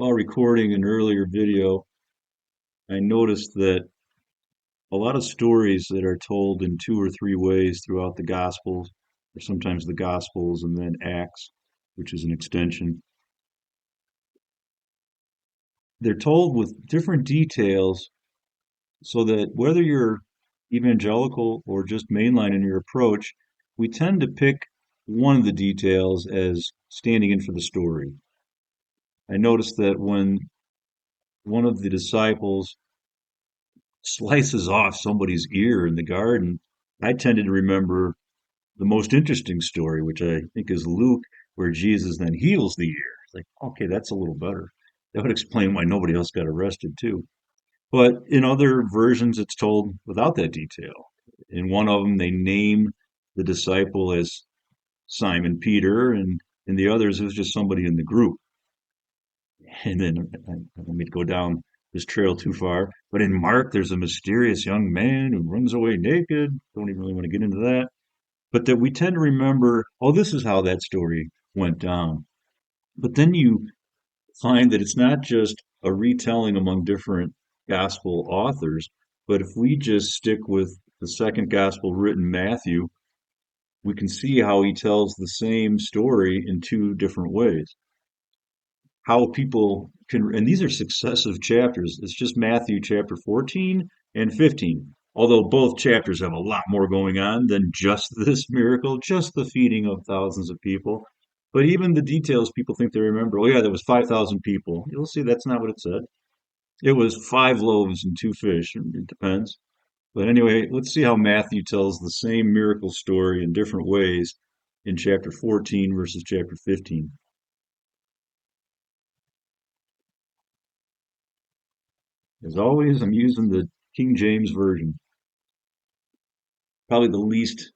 While recording an earlier video, I noticed that a lot of stories that are told in two or three ways throughout the Gospels, or sometimes the Gospels and then Acts, which is an extension, they're told with different details so that whether you're evangelical or just mainline in your approach, we tend to pick one of the details as standing in for the story. I noticed that when one of the disciples slices off somebody's ear in the garden, I tended to remember the most interesting story, which I think is Luke, where Jesus then heals the ear. It's like, okay, that's a little better. That would explain why nobody else got arrested, too. But in other versions, it's told without that detail. In one of them, they name the disciple as Simon Peter, and in the others, it was just somebody in the group. And then I don't want me to go down this trail too far, but in Mark, there's a mysterious young man who runs away naked. Don't even really want to get into that. But that we tend to remember, oh, this is how that story went down. But then you find that it's not just a retelling among different gospel authors, but if we just stick with the second gospel written, Matthew, we can see how he tells the same story in two different ways. How people can, and these are successive chapters. It's just Matthew chapter 14 and 15. Although both chapters have a lot more going on than just this miracle, just the feeding of thousands of people. But even the details people think they remember. Oh, yeah, there was 5,000 people. You'll see that's not what it said. It was five loaves and two fish. It depends. But anyway, let's see how Matthew tells the same miracle story in different ways in chapter 14 versus chapter 15. As always, I'm using the King James Version, probably the least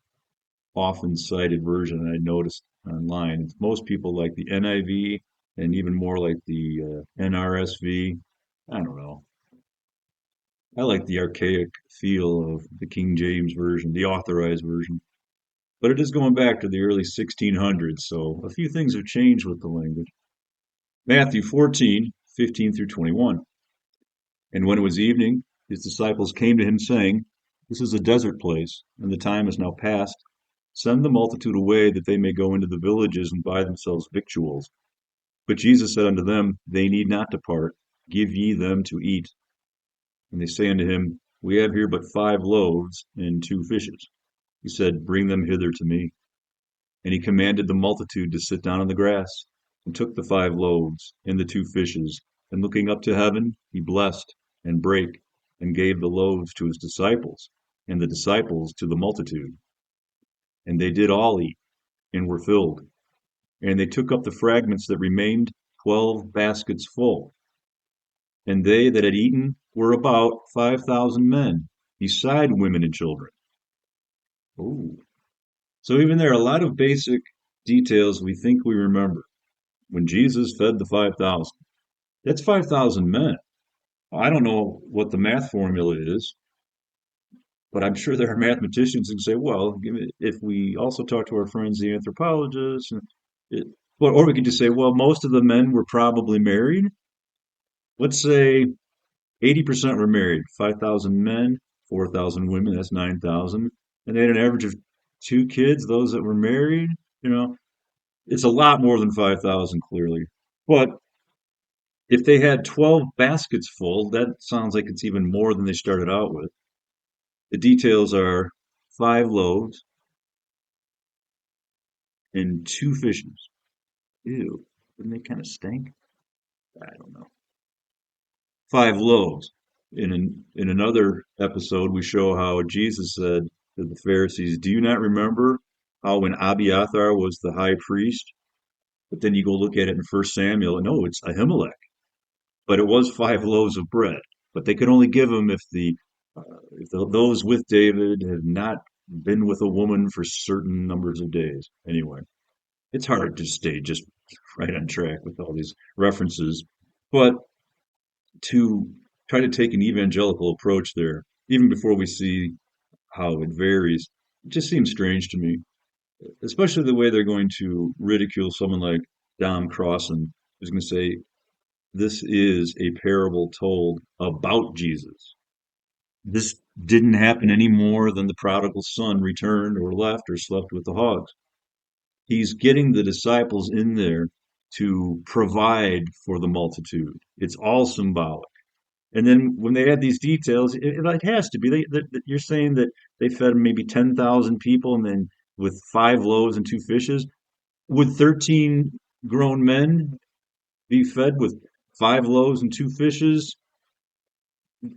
often cited version I noticed online. Most people like the NIV and even more like the NRSV. I don't know. I like the archaic feel of the King James Version, the authorized version. But it is going back to the early 1600s, so a few things have changed with the language. Matthew 14, 15 through 21. And when it was evening, his disciples came to him, saying, This is a desert place, and the time is now past. Send the multitude away, that they may go into the villages and buy themselves victuals. But Jesus said unto them, They need not depart. Give ye them to eat. And they say unto him, We have here but 5 loaves and 2 fishes. He said, Bring them hither to me. And he commanded the multitude to sit down on the grass, and took the 5 loaves and the 2 fishes, and looking up to heaven, he blessed, and brake, and gave the loaves to his disciples, and the disciples to the multitude. And they did all eat, and were filled. And they took up the fragments that remained, 12 baskets full. And they that had eaten were about 5,000 men, beside women and children. Oh. So even there are a lot of basic details we think we remember. When Jesus fed the 5,000, that's 5,000 men. I don't know what the math formula is, but I'm sure there are mathematicians who say, well, if we also talk to our friends, the anthropologists, it, or we could just say, well, most of the men were probably married. Let's say 80% were married, 5,000 men, 4,000 women, that's 9,000. And they had an average of 2 kids, those that were married. You know, it's a lot more than 5,000, clearly. But if they had 12 baskets full, that sounds like it's even more than they started out with. The details are 5 loaves and 2 fishes. Ew, didn't they kind of stink? I don't know. 5 loaves. In another episode, we show how Jesus said to the Pharisees, "Do you not remember how when Abiathar was the high priest?" But then you go look at it in First Samuel, and no, it's Ahimelech. But it was 5 loaves of bread. But they could only give them if those with David have not been with a woman for certain numbers of days. Anyway, it's hard to stay just right on track with all these references. But to try to take an evangelical approach there, even before we see how it varies, it just seems strange to me, especially the way they're going to ridicule someone like Dom Crossan, who's going to say this is a parable told about Jesus. This didn't happen any more than the prodigal son returned or left or slept with the hogs. He's getting the disciples in there to provide for the multitude. It's all symbolic. And then when they add these details, it has to be. You're saying that they fed maybe 10,000 people and then with five loaves and two fishes. Would 13 grown men be fed with five loaves and two fishes?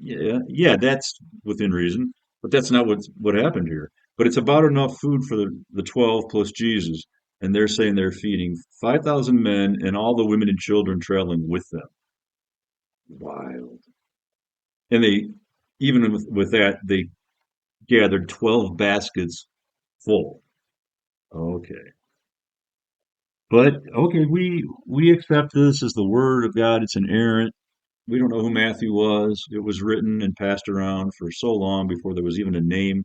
Yeah, yeah, that's within reason, but that's not what happened here. But it's about enough food for the 12 plus Jesus, and they're saying they're feeding 5,000 men and all the women and children traveling with them. Wild. And they, even with that, they gathered 12 baskets full. Okay. But okay, we accept this as the word of God. It's inerrant. We don't know who Matthew was. It was written and passed around for so long before there was even a name,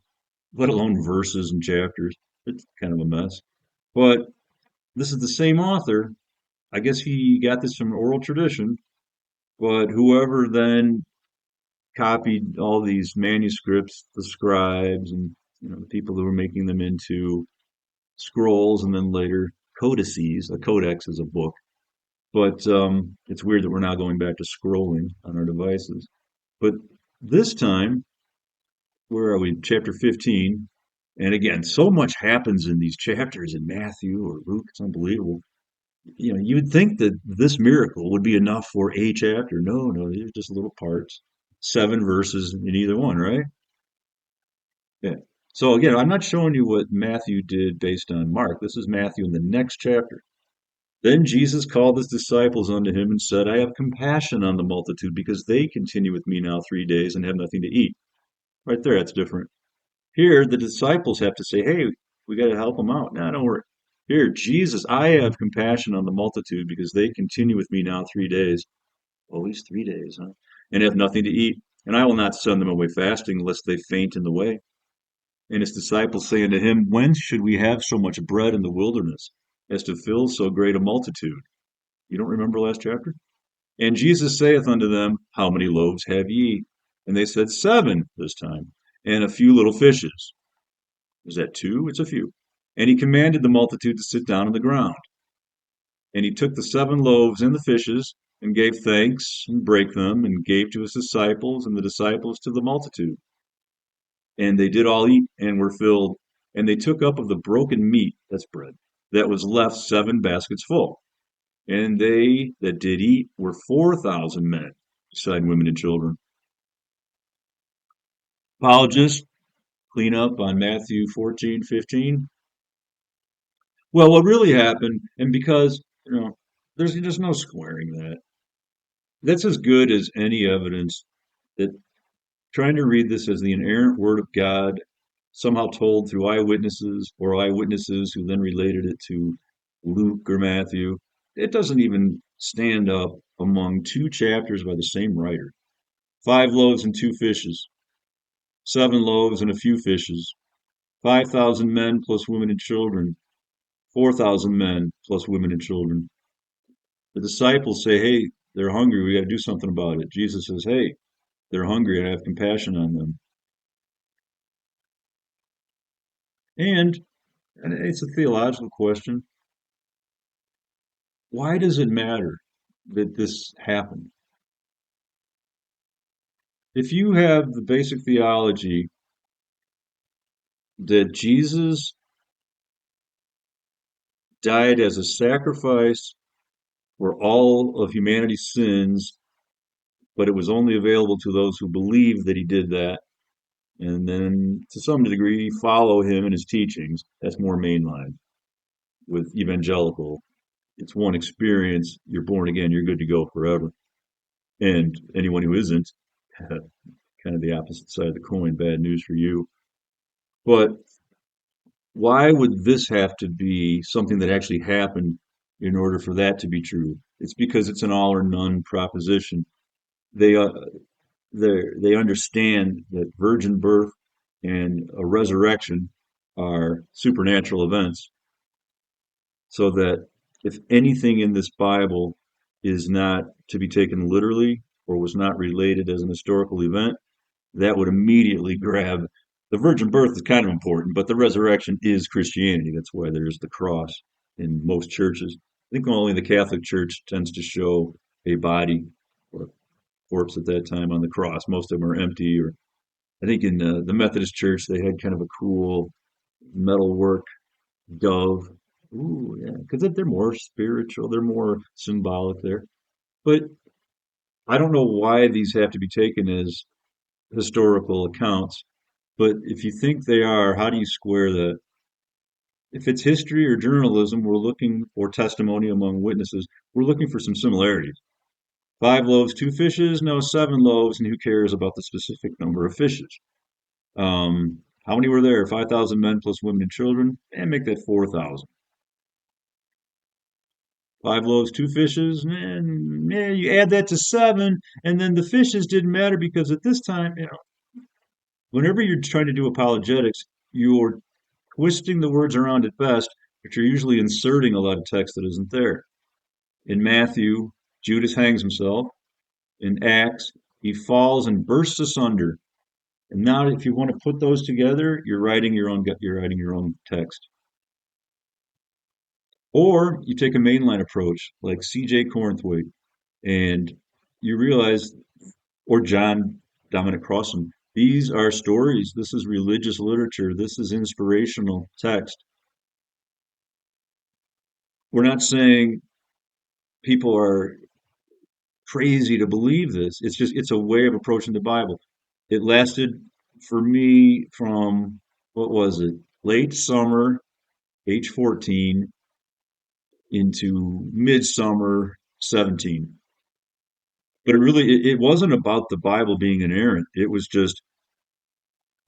let alone verses and chapters. It's kind of a mess. But this is the same author. I guess he got this from oral tradition, but whoever then copied all these manuscripts, the scribes and the people who were making them into scrolls and then later codices. A codex is a book. But it's weird that we're now going back to scrolling on our devices. But this time, where are we? Chapter 15. And again, so much happens in these chapters in Matthew or Luke. It's unbelievable. You would think that this miracle would be enough for a chapter. No, no, these are just little parts. 7 verses in either one, right? Yeah. So again, I'm not showing you what Matthew did based on Mark. This is Matthew in the next chapter. Then Jesus called his disciples unto him and said, I have compassion on the multitude because they continue with me now 3 days and have nothing to eat. Right there, that's different. Here, the disciples have to say, hey, we got to help them out. No, don't worry. Here, Jesus, I have compassion on the multitude because they continue with me now 3 days. Well, at least 3 days, huh? And have nothing to eat. And I will not send them away fasting, lest they faint in the way. And his disciples say unto him, whence should we have so much bread in the wilderness, as to fill so great a multitude? You don't remember last chapter? And Jesus saith unto them, how many loaves have ye? And they said, 7 this time, and a few little fishes. Is that 2? It's a few. And he commanded the multitude to sit down on the ground. And he took the 7 loaves and the fishes, and gave thanks, and brake them, and gave to his disciples, and the disciples to the multitude. And they did all eat, and were filled. And they took up of the broken meat, that's bread, that was left 7 baskets full. And they that did eat were 4,000 men, beside women and children. Apologists, clean up on Matthew 14:15. Well, what really happened, and because, there's just no squaring that. That's as good as any evidence that trying to read this as the inerrant word of God, somehow told through eyewitnesses or eyewitnesses who then related it to Luke or Matthew, it doesn't even stand up among 2 chapters by the same writer. 5 loaves and 2 fishes, 7 loaves and a few fishes, 5,000 men plus women and children, 4,000 men plus women and children. The disciples say, hey, they're hungry. We got to do something about it. Jesus says, hey, they're hungry and I have compassion on them. And it's a theological question. Why does it matter that this happened? If you have the basic theology that Jesus died as a sacrifice for all of humanity's sins, but it was only available to those who believe that he did that, and then to some degree follow him in his teachings, that's more mainline. With evangelical, it's one experience, you're born again, you're good to go forever. And anyone who isn't, kind of the opposite side of the coin, bad news for you. But why would this have to be something that actually happened in order for that to be true? It's because it's an all or none proposition. They they understand that virgin birth and a resurrection are supernatural events, so that if anything in this Bible is not to be taken literally or was not related as an historical event, that would immediately grab the virgin birth is kind of important, but the resurrection is Christianity. That's why there's the cross in most churches. I think only the Catholic Church tends to show a body or corpse at that time on the cross. Most of them are empty. Or I think in the Methodist Church they had kind of a cool metalwork dove. Ooh, yeah, because they're more spiritual, they're more symbolic there. But I don't know why these have to be taken as historical accounts. But if you think they are, how do you square that? If it's history or journalism, we're looking for testimony among witnesses. We're looking for some similarities. Five loaves, two fishes, no, seven loaves, and who cares about the specific number of fishes? How many were there? 5,000 men plus women and children, and make that 4,000. Five loaves, two fishes, and you add that to seven, and then the fishes didn't matter because at this time, whenever you're trying to do apologetics, you're twisting the words around at best, but you're usually inserting a lot of text that isn't there. In Matthew, Judas hangs himself. In Acts, he falls and bursts asunder. And now, if you want to put those together, you're writing your own text. Or you take a mainline approach, like C.J. Cornthwaite, and you realize, or John Dominic Crossan, these are stories. This is religious literature. This is inspirational text. We're not saying people are crazy to believe this. It's a way of approaching the Bible. It lasted for me from what was it? Late summer, age 14, into midsummer 17. But it wasn't about the Bible being inerrant. It was just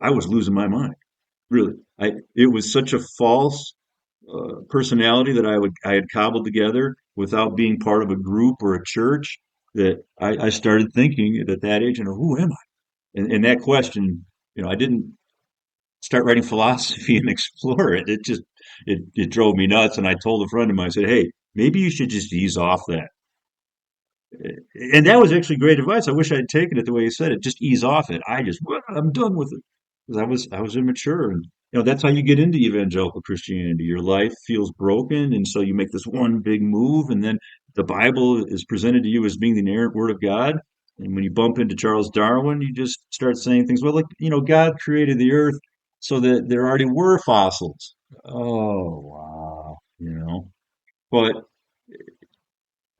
I was losing my mind. Really. I It was such a false personality that I had cobbled together without being part of a group or a church that I started thinking at that age, who am I? And that question, I didn't start writing philosophy and explore it. It drove me nuts. And I told a friend of mine, I said, hey, maybe you should just ease off that. And that was actually great advice. I wish I had taken it the way you said it. Just ease off it. I'm done with it because I was immature, and that's how you get into evangelical Christianity. Your life feels broken, and so you make this one big move, and then the Bible is presented to you as being the inerrant Word of God. And when you bump into Charles Darwin, you just start saying things. Well, like God created the Earth so that there already were fossils. Oh wow, But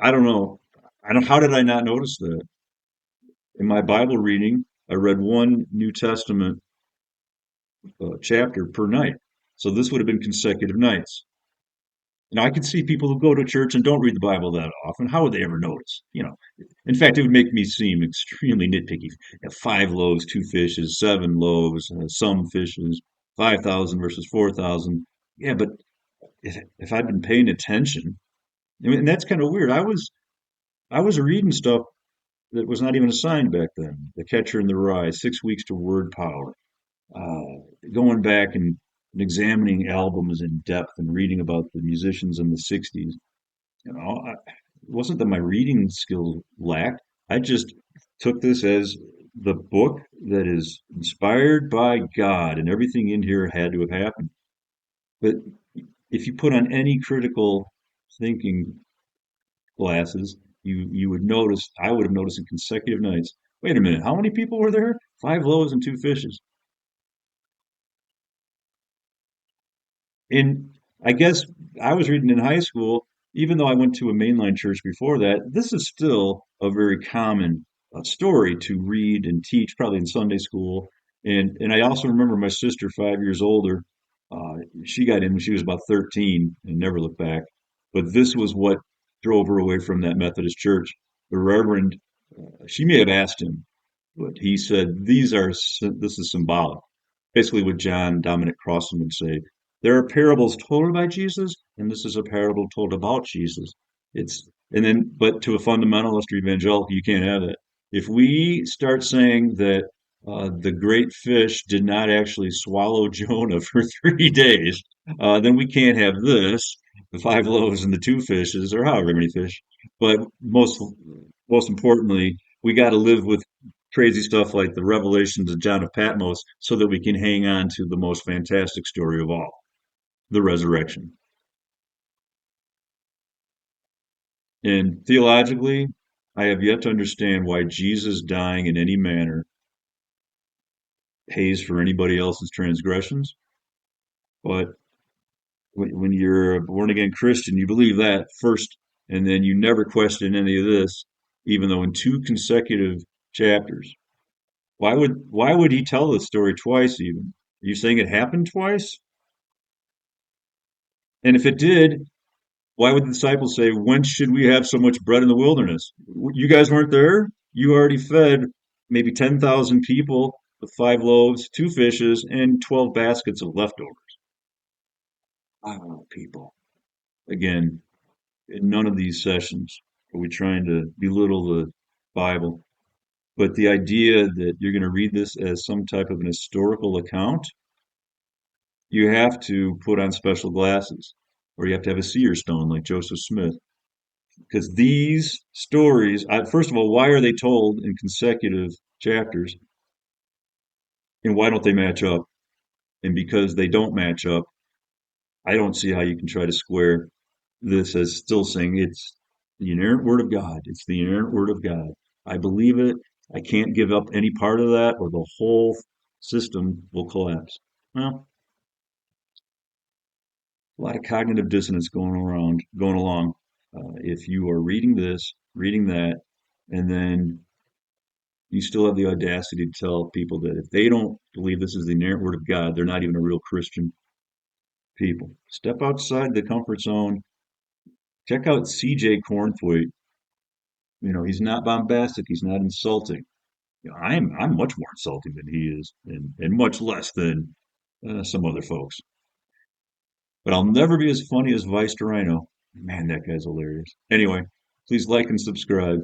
I don't know. I don't. How did I not notice that? In my Bible reading, I read one New Testament chapter per night. So this would have been consecutive nights. I could see people who go to church and don't read the Bible that often. How would they ever notice? In fact, it would make me seem extremely nitpicky. Five loaves, two fishes, seven loaves, some fishes, 5,000 versus 4,000. Yeah, but if I'd been paying attention, and that's kind of weird. I was reading stuff that was not even assigned back then. The Catcher in the Rye, 6 weeks to word power. Uh, Going back and examining albums in depth and reading about the musicians in the 60s. It wasn't that my reading skills lacked. I just took this as the book that is inspired by God, and everything in here had to have happened. But if you put on any critical thinking glasses, you would notice, I would have noticed in consecutive nights, wait a minute, how many people were there? Five loaves and two fishes. And I guess I was reading in high school, even though I went to a mainline church before that, this is still a very common story to read and teach, probably in Sunday school. And I also remember my sister, 5 years older, she got in when she was about 13 and never looked back. But this was what drove her away from that Methodist church. The Reverend, she may have asked him, but he said, this is symbolic. Basically what John Dominic Crossan would say. There are parables told by Jesus, and this is a parable told about Jesus. But to a fundamentalist or evangelical, you can't have that. If we start saying that the great fish did not actually swallow Jonah for 3 days, then we can't have this. the five loaves and the two fishes, or however many fish. But most importantly, we got to live with crazy stuff like the revelations of John of Patmos so that we can hang on to the most fantastic story of all, the resurrection. And theologically, I have yet to understand why Jesus dying in any manner pays for anybody else's transgressions. But when you're a born again Christian, you believe that first, and then you never question any of this, even though in two consecutive chapters. Why would he tell this story twice even? Are you saying it happened twice? And if it did, why would the disciples say, "Whence should we have so much bread in the wilderness?" You guys weren't there. You already fed maybe 10,000 people with five loaves, two fishes, and 12 baskets of leftovers. I don't know, people. Again, in none of these sessions are we trying to belittle the Bible, but the idea that you're going to read this as some type of an historical account, you have to put on special glasses, or you have to have a seer stone like Joseph Smith. Because these stories, first of all, why are they told in consecutive chapters, and why don't they match up? And because they don't match up, I don't see how you can try to square this as still saying it's the inerrant word of God. It's the inerrant word of God. I believe it. I can't give up any part of that, or the whole system will collapse. Well, a lot of cognitive dissonance going along. If you are reading this, reading that, and then you still have the audacity to tell people that if they don't believe this is the inerrant word of God, they're not even a real Christian people. Step outside the comfort zone. Check out CJ Cornthwaite. He's not bombastic. He's not insulting. I'm much more insulting than he is, and much less than some other folks. But I'll never be as funny as Vice Rhino. Man, that guy's hilarious. Anyway, please like and subscribe.